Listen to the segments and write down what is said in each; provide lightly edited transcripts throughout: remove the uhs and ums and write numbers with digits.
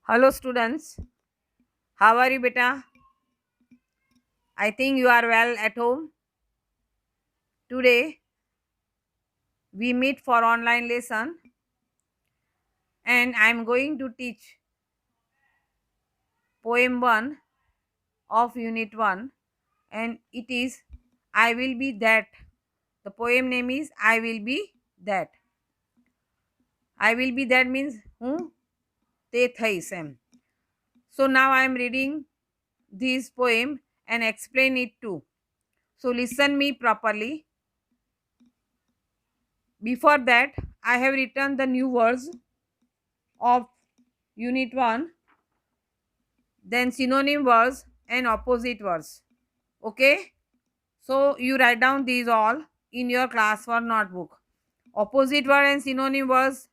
Hello students, how are you beta? I think you are well at home. Today we meet for online lesson and I am going to teach poem 1 of unit 1 and it is I will be that. The poem name is I will be that. I will be that means હું તે થઈશ એમ. So now I am reading this poem and explain it too. So listen me properly. Before that I have written the new words of unit 1, then synonym words and opposite words. Okay, so you write down these all in your class for notebook. Opposite word and synonym words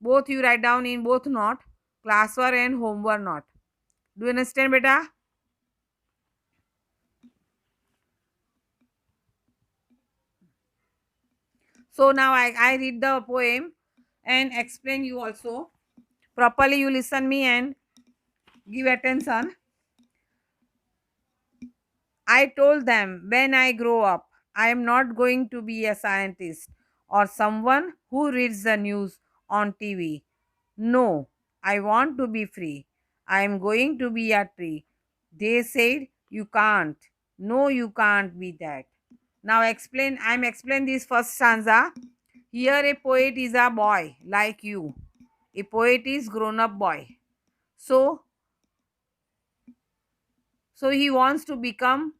both you write down in both note, classwork and homework note. Do you understand beta? So now I read the poem and explain you also. Properly you listen me and give attention. I told them when I grow up, I am not going to be a scientist or someone who reads the news on TV. No, I want to be free. I am going to be a tree. They said, you can't. No, you can't be that. Now I'm explain this first stanza. Here a poet is a boy like you. A poet is grown up boy. So he wants to become.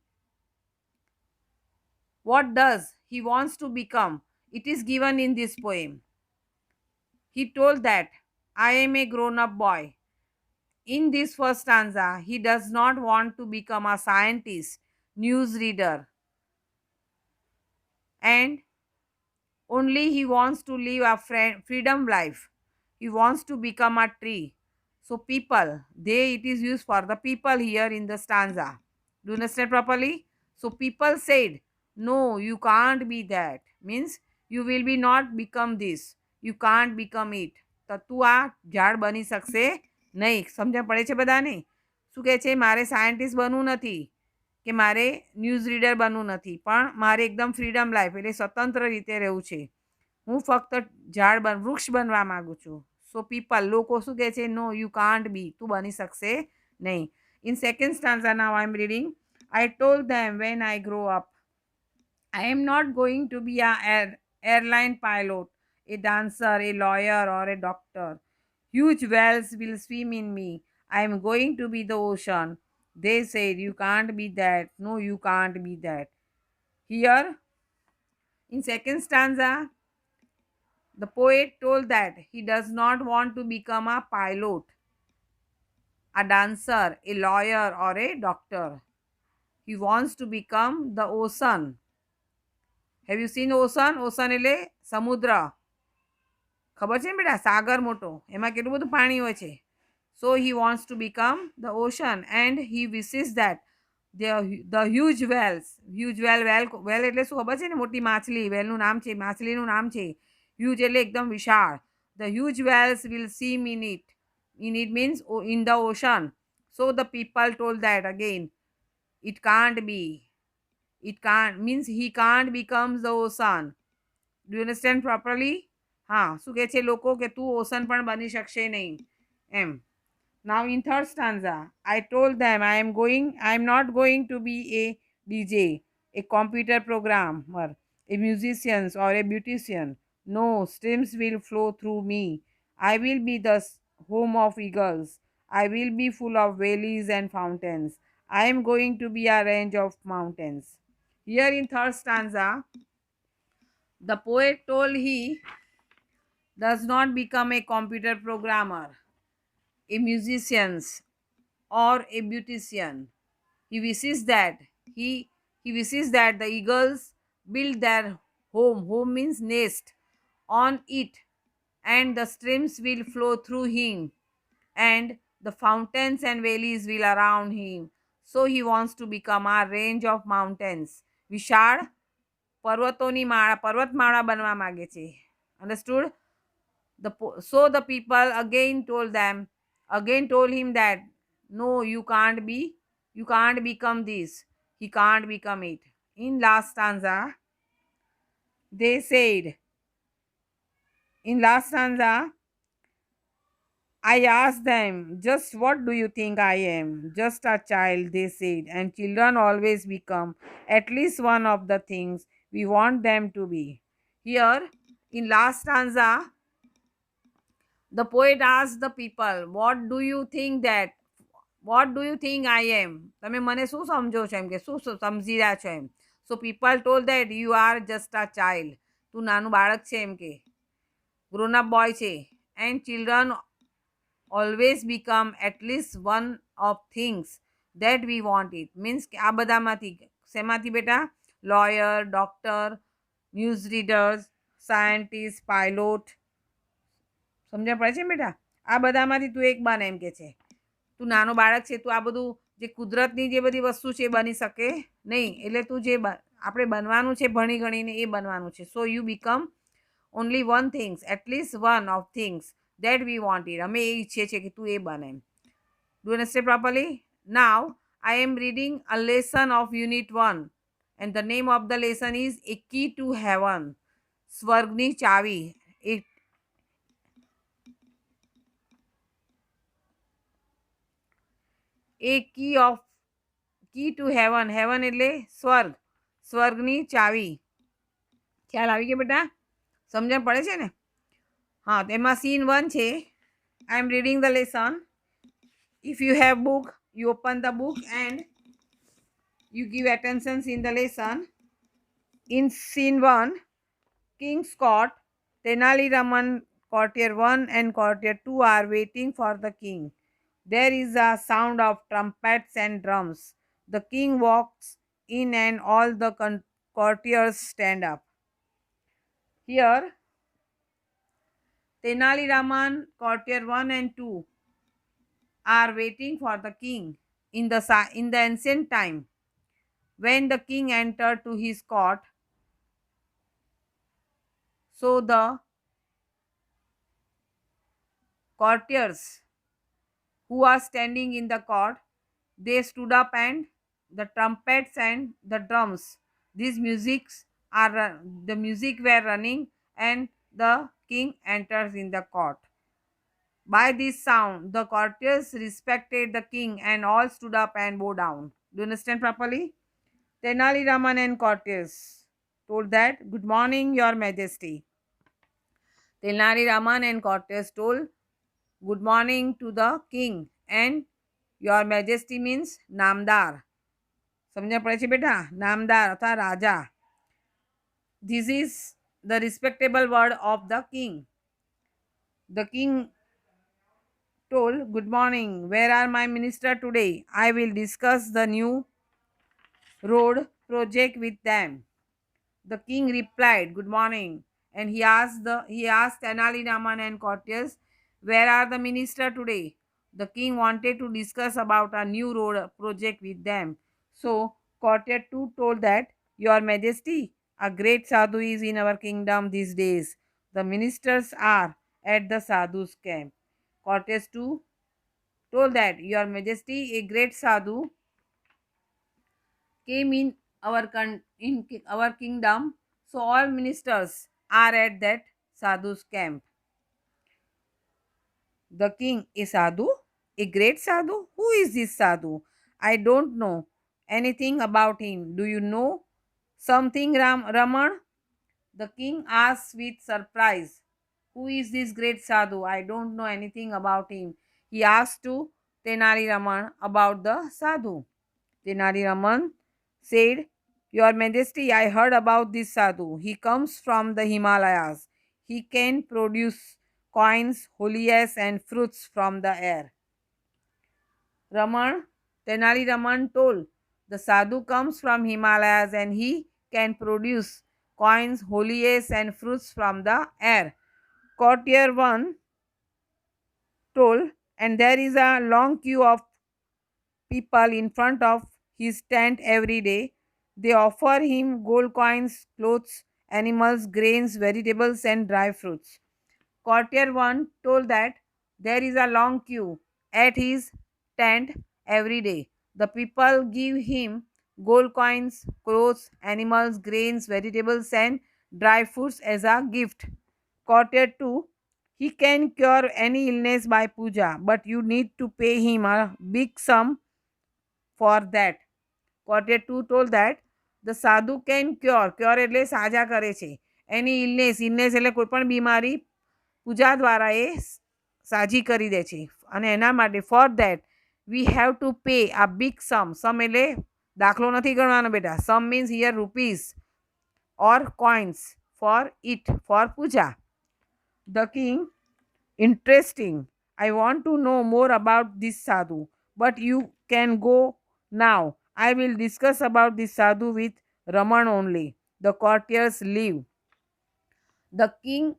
What does he wants to become? It is given in this poem. He told that I am a grown up boy. In this first stanza, he does not want to become a scientist, newsreader, and only he wants to live a freedom life. He wants to become a tree. So people, it is used for the people here in the stanza. Do you understand properly? So people said, no, you can't be that. Means you will be not become this. You can't become it. તો તું આ ઝાડ બની શકશે નહીં. સમજણ પડે છે બધાને? શું કહે છે? મારે સાયન્ટિસ્ટ બનવું નથી કે મારે ન્યૂઝ રીડર બનવું નથી, પણ મારે એકદમ ફ્રીડમ લાઈફ એટલે સ્વતંત્ર રીતે રહેવું છે. હું ફક્ત વૃક્ષ બનવા માગું છું. સો પીપલ લોકો શું કહે છે? નો યુ કાન્ટ બી, તું બની શકશે નહીં. In second stanza now I am reading. I told them when I grow up, I am not going to be a airline pilot, a dancer, a lawyer, or a doctor. Huge whales will swim in me. I am going to be the ocean. They said, you can't be that. No, you can't be that. Here, in second stanza, the poet told that he does not want to become a pilot, a dancer, a lawyer, or a doctor. He wants to become the ocean. Have you seen ocean? Ocean એટલે સમુદ્ર. ખબર છે ને બેટા? સાગર મોટો, એમાં કેટલું બધું પાણી હોય છે. So he wants to become the ocean and he wishes that the huge whales, whale એટલે શું ખબર છે ને? મોટી માછલી. whaleનું નામ છે, માછલીનું નામ છે. huge એટલે એકદમ વિશાળ. The huge whales will swim in it. In it means in the ocean. So the people told that again. It can't be. It can't means he can't become the ocean. Do you understand properly? હા, શું કહે છે લોકો? કે તું ocean પણ બની શકશે નહીં એમ. Now in third stanza, I told them I am not going to be a DJ, a computer programmer, a musician or a beautician. No, streams will flow through me. I will be the home of eagles. I will be full of valleys and fountains. I am going to be a range of mountains. Here in third stanza, the poet told he does not become a computer programmer, a musician, or a beautician. He wishes that he wishes that the eagles build their home. Home means nest on it, and the streams will flow through him, and the fountains and valleys will around him. So he wants to become a range of mountains. વિશાળ પર્વતોની માળા, પર્વતમાળા બનવા માંગે છે. Understood? So the people again told them, again told him that no, you can't become this, he can't become it. In last stanza, they said, in last stanza, I asked them, just what do you think I am? Just a child, they said, and children always become at least one of the things we want them to be. Here, in last stanza, the poet asked the people, what do you think that? What do you think I am? તમે મને શું સમજો છો એમ કે શું સમજી રહ્યા છો એમ. So people told that you are just a child. તું નાનું બાળક છે એમ કે ગ્રોન અપ બોય છે. And children always become at least one of things that we want it. Means કે આ બધામાંથી શેમાંથી બેટા? Lawyer, doctor, news readers, scientist, pilot. સમજણ પડે છે બેટા? આ બધામાંથી તું એક બન એમ કે છે. તું નાનો બાળક છે, તું આ બધું જે કુદરતની જે બધી વસ્તુ છે એ બની શકે નહીં. એટલે તું જે આપણે બનવાનું છે ભણી ગણીને એ બનવાનું છે. So you become only one things, at least one of things that we want it. અમે એ ઈચ્છીએ છીએ કે તું એ બને એમ. Do understand properly? Now I am reading a lesson of unit 1 and the name of the lesson is a key to heaven. સ્વર્ગની ચાવી. A key to heaven. Heaven એટલે સ્વર્ગ. સ્વર્ગની ચાવી. ખ્યાલ આવી ગયો બેટા? સમજણ પડે છે ને? હા, તો એમાં સીન 1 છે. I am reading the lesson. If you have book, you open the book and you give attention in the lesson. In scene 1, King's Court, Tenali Raman, Courtier 1 and Courtier 2 are waiting for the king. There is a sound of trumpets and drums. The king walks in and all the courtiers stand up. Here, Tenali Raman, Courtier 1 and 2 are waiting for the king. In the ancient time, when the king entered to his court, so the courtiers who are standing in the court, they stood up and the trumpets and the drums, these musics the music were running and the king enters in the court. By this sound, the courtiers respected the king and all stood up and bowed down. Do you understand properly? Tenali Raman and courtiers told that, good morning, your majesty. Tenali Raman and courtiers told, good morning to the king, and your majesty means નામદાર. સમજણ પડે છે બેટા? નામદાર અથવા રાજા. This is the respectable word of the king. The king told, good morning, where are my minister today? I will discuss the new road project with them. The king replied, good morning, and he asked Tenali Raman and courtiers, where are the minister today? The king wanted to discuss about a new road project with them. So courtier 2 told that, your majesty, a great sadhu is in our kingdom these days. The ministers are at the sadhu's camp. Courtiers 2 told that, your majesty, a great sadhu came in our kingdom, so all ministers are at that sadhu's camp. The king, a sadhu? A great sadhu? Who is this sadhu? I don't know anything about him. Do you know something, Raman? The king asked with surprise. Who is this great sadhu? I don't know anything about him. He asked to Tenali Raman about the sadhu. Tenali Raman said, your majesty, I heard about this sadhu. He comes from the Himalayas. He can produce coins, holies and fruits from the air. Tenali Raman told, the sadhu comes from Himalayas and he can produce coins, holies and fruits from the air. Courtier 1 told, and there is a long queue of people in front of his tent every day. They offer him gold coins, clothes, animals, grains, vegetables and dry fruits. Courtier 1 told that there is a long queue at his tent every day. The people give him gold coins, clothes, animals, grains, vegetables, and dry fruits as a gift. Courtier 2, he can cure any illness by puja, but you need to pay him a big sum for that. Courtier 2 told that the sadhu can cure એટલે સાજા કરે છે. Any illness એટલે કોઈ પણ બીમારી પૂજા દ્વારા એ સાજી કરી દે છે. અને એના માટે for that we have to pay a big sum એટલે દાખલો નથી ગણવાનો બેટા. Sum means here rupees or coins for it for puja. The king interesting. I want to know more about this sadhu, but you can go now. I will discuss about this sadhu with Raman only. The courtiers leave. The king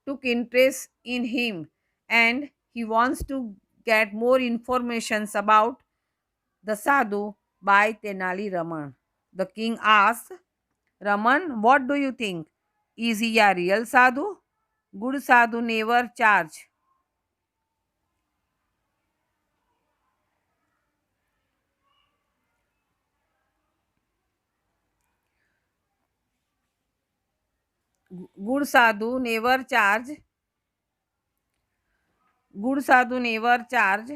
took interest in him and he wants to get more informations about the sadhu by Tenali Raman. The king asked, Raman, what do you think? Is he a real sadhu? Good sadhu never charge. Good sadhu never charge. Good sadhu never charge.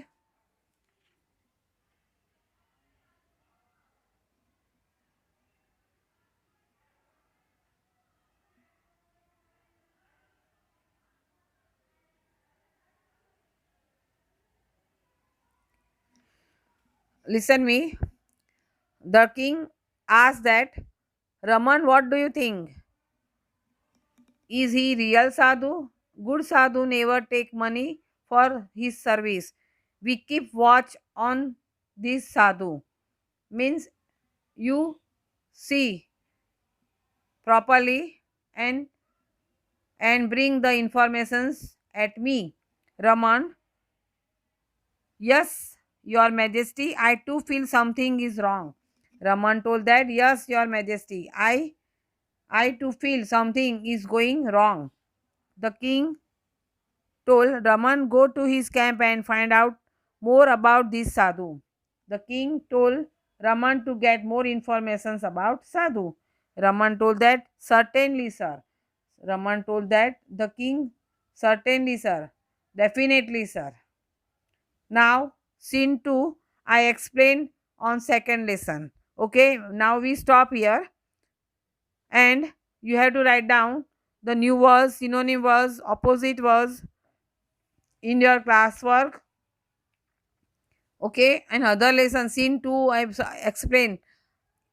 Listen me. The king asked that, Raman, what do you think? Is he real sadhu? Good sadhu never take money for his service. We keep watch on this sadhu. Means you see properly and bring the informations at me. Raman, yes, your majesty, I too feel something is wrong. Raman told that, yes, your majesty, I too feel something is going wrong. The king told Raman, go to his camp and find out more about this sadhu. The king told Raman to get more information about sadhu. Raman told that, certainly, sir. Raman told that, the king, certainly, sir. Definitely, sir. Now, scene 2, I explained on second lesson. Okay, now we stop here and you have to write down the new words, synonym words, opposite words in your classwork. Okay, and other lesson, scene 2, I explained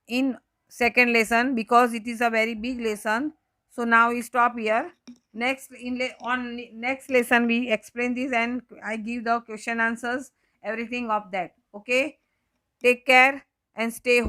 in second lesson because it is a very big lesson. So now we stop here. Next on next lesson we explain this and I give the question answers, everything of that. Okay, take care and stay home.